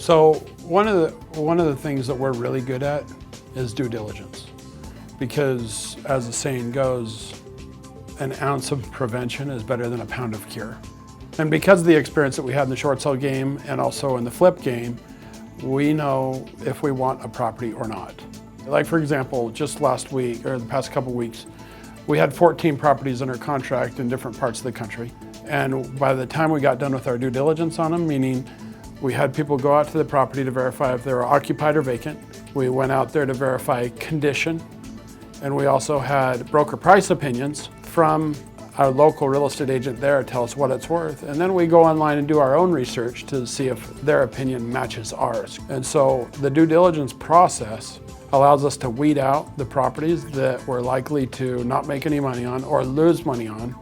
So one of the things that we're really good at is due diligence, because as the saying goes, an ounce of prevention is better than a pound of cure. And because of the experience that we had in the short sale game and also in the flip game, we know if we want a property or not. Like for example, just last week or the past couple weeks, we had 14 properties under contract in different parts of the country. And by the time we got done with our due diligence on them, meaning we had people go out to the property to verify if they were occupied or vacant. We went out there to verify condition. And we also had broker price opinions from our local real estate agent there tell us what it's worth. And then we go online and do our own research to see if their opinion matches ours. And so the due diligence process allows us to weed out the properties that we're likely to not make any money on or lose money on,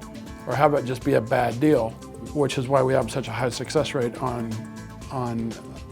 or have it just be a bad deal, which is why we have such a high success rate on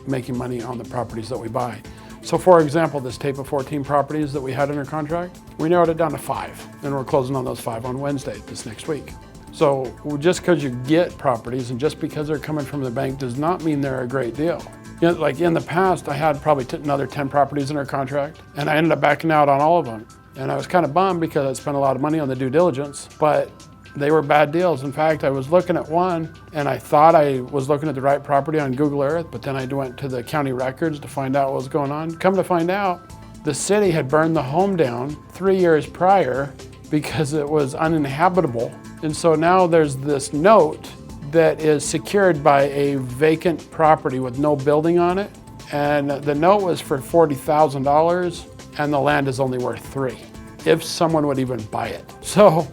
making money on the properties that we buy. So for example, this tape of 14 properties that we had under contract, we narrowed it down to 5, and we're closing on those 5 on Wednesday, this next week. So just because you get properties and just because they're coming from the bank does not mean they're a great deal. You know, like in the past, I had probably another 10 properties under contract, and I ended up backing out on all of them. And I was kind of bummed because I spent a lot of money on the due diligence, but they were bad deals. In fact, I was looking at one and I thought I was looking at the right property on Google Earth, but then I went to the county records to find out what was going on. Come to find out, the city had burned the home down 3 years prior because it was uninhabitable. And so now there's this note that is secured by a vacant property with no building on it. And the note was for $40,000 and the land is only worth $3,000, if someone would even buy it. So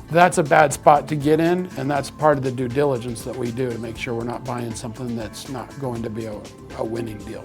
that's a bad spot to get in, and that's part of the due diligence that we do to make sure we're not buying something that's not going to be a winning deal.